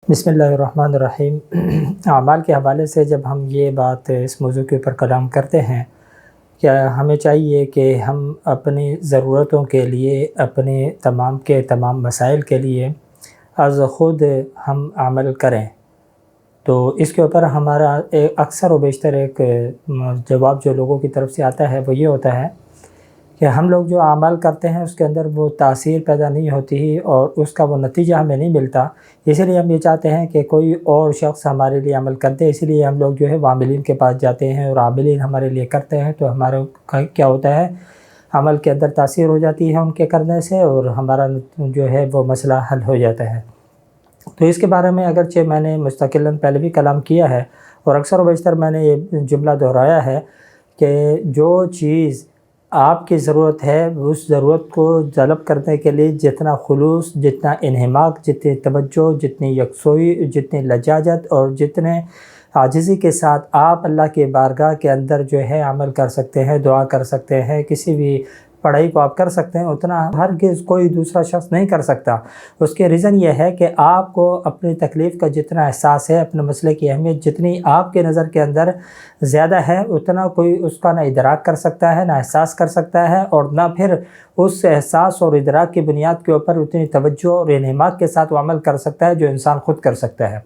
بسم اللہ الرحمن الرحیم۔ اعمال کے حوالے سے جب ہم یہ بات اس موضوع کے اوپر کلام کرتے ہیں کہ ہمیں چاہیے کہ ہم اپنی ضرورتوں کے لیے، اپنے تمام مسائل کے لیے از خود ہم عمل کریں، تو اس کے اوپر ہمارا اکثر و بیشتر ایک جواب جو لوگوں کی طرف سے آتا ہے وہ یہ ہوتا ہے کہ ہم لوگ جو اعمال کرتے ہیں اس کے اندر وہ تاثیر پیدا نہیں ہوتی اور اس کا وہ نتیجہ ہمیں نہیں ملتا، اسی لیے ہم یہ چاہتے ہیں کہ کوئی اور شخص ہمارے لیے عمل کرتے، اسی لیے ہم لوگ جو ہے عاملین کے پاس جاتے ہیں اور عاملین ہمارے لیے کرتے ہیں، تو ہمارا کیا ہوتا ہے، عمل کے اندر تاثیر ہو جاتی ہے ان کے کرنے سے، اور ہمارا جو ہے وہ مسئلہ حل ہو جاتا ہے۔ تو اس کے بارے میں اگرچہ میں نے مستقلاً پہلے بھی کلام کیا ہے اور اکثر و بیشتر میں نے یہ جملہ دہرایا ہے کہ جو چیز آپ کی ضرورت ہے اس ضرورت کو جلب کرنے کے لیے جتنا خلوص، جتنا انہماک، جتنی توجہ، جتنی یکسوئی، جتنی لجاجت اور جتنے عاجزی کے ساتھ آپ اللہ کے بارگاہ کے اندر جو ہے عمل کر سکتے ہیں، دعا کر سکتے ہیں، کسی بھی پڑھائی کو آپ کر سکتے ہیں، اتنا ہرگز کوئی دوسرا شخص نہیں کر سکتا۔ اس کے ریزن یہ ہے کہ آپ کو اپنی تکلیف کا جتنا احساس ہے، اپنے مسئلے کی اہمیت جتنی آپ کے نظر کے اندر زیادہ ہے، اتنا کوئی اس کا نہ ادراک کر سکتا ہے، نہ احساس کر سکتا ہے، اور نہ پھر اس احساس اور ادراک کی بنیاد کے اوپر اتنی توجہ اور انہماک کے ساتھ وہ عمل کر سکتا ہے جو انسان خود کر سکتا ہے۔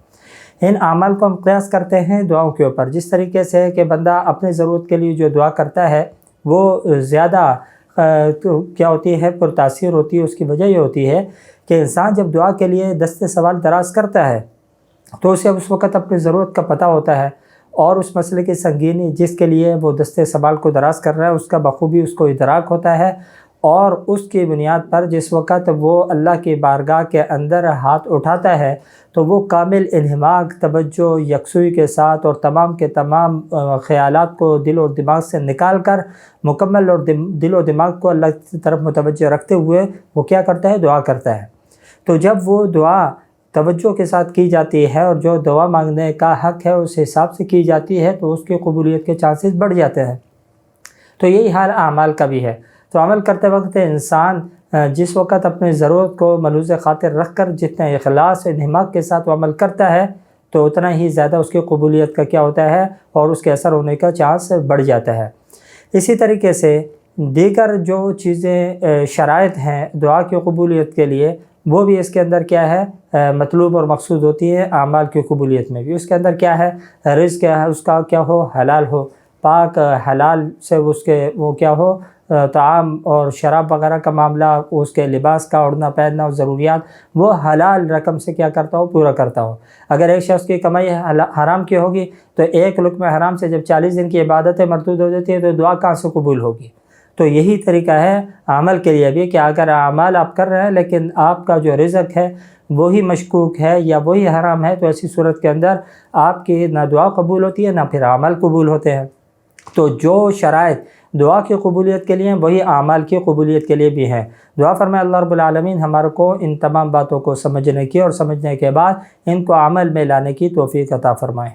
ان اعمال کو ہم قیاس کرتے ہیں دعاؤں کے اوپر، جس طریقے سے کہ بندہ اپنی ضرورت کے لیے جو دعا کرتا ہے وہ زیادہ کیا ہوتی ہے، پرتاثیر ہوتی ہے۔ اس کی وجہ یہ ہوتی ہے کہ انسان جب دعا کے لیے دست سوال دراز کرتا ہے تو اسے اس وقت اپنی ضرورت کا پتہ ہوتا ہے، اور اس مسئلے کی سنگینی جس کے لیے وہ دست سوال کو دراز کر رہا ہے اس کا بخوبی اس کو ادراک ہوتا ہے، اور اس کی بنیاد پر جس وقت وہ اللہ کی بارگاہ کے اندر ہاتھ اٹھاتا ہے تو وہ کامل انہماک، توجہ، یکسوئی کے ساتھ اور تمام کے تمام خیالات کو دل اور دماغ سے نکال کر مکمل اور دل و دماغ کو اللہ کی طرف متوجہ رکھتے ہوئے وہ کیا کرتا ہے، دعا کرتا ہے۔ تو جب وہ دعا توجہ کے ساتھ کی جاتی ہے اور جو دعا مانگنے کا حق ہے اس حساب سے کی جاتی ہے تو اس کی قبولیت کے چانسز بڑھ جاتے ہیں۔ تو یہی حال اعمال کا بھی ہے۔ تو عمل کرتے وقت انسان جس وقت اپنی ضرورت کو ملحوظ خاطر رکھ کر جتنا اخلاص انہماک کے ساتھ وہ عمل کرتا ہے تو اتنا ہی زیادہ اس کی قبولیت کا کیا ہوتا ہے اور اس کے اثر ہونے کا چانس بڑھ جاتا ہے۔ اسی طریقے سے دیگر جو چیزیں شرائط ہیں دعا کی قبولیت کے لیے، وہ بھی اس کے اندر کیا ہے، مطلوب اور مقصود ہوتی ہے اعمال کی قبولیت میں بھی۔ اس کے اندر کیا ہے، رزق کیا ہے، اس کا کیا ہو، حلال ہو، پاک حلال سے اس کے وہ کیا ہو، طعام اور شراب وغیرہ کا معاملہ، اس کے لباس کا، اڑنا پہننا اور ضروریات وہ حلال رقم سے کیا کرتا ہو، پورا کرتا ہو۔ اگر ایک شخص کی کمائی حرام کی ہوگی تو ایک لقمہ حرام سے جب 40 دن کی عبادتیں مردود ہو جاتی ہیں تو دعا کہاں سے قبول ہوگی؟ تو یہی طریقہ ہے عمل کے لیے بھی کہ اگر اعمال آپ کر رہے ہیں لیکن آپ کا جو رزق ہے وہی مشکوک ہے یا وہی حرام ہے، تو ایسی صورت کے اندر آپ کی نہ دعا قبول ہوتی ہے نہ پھر اعمال قبول ہوتے ہیں۔ تو جو شرائط دعا کی قبولیت کے لیے ہیں وہی اعمال کی قبولیت کے لیے بھی ہیں۔ دعا فرمائے اللہ رب العالمین ہمارے کو ان تمام باتوں کو سمجھنے کی اور سمجھنے کے بعد ان کو عمل میں لانے کی توفیق عطا فرمائے۔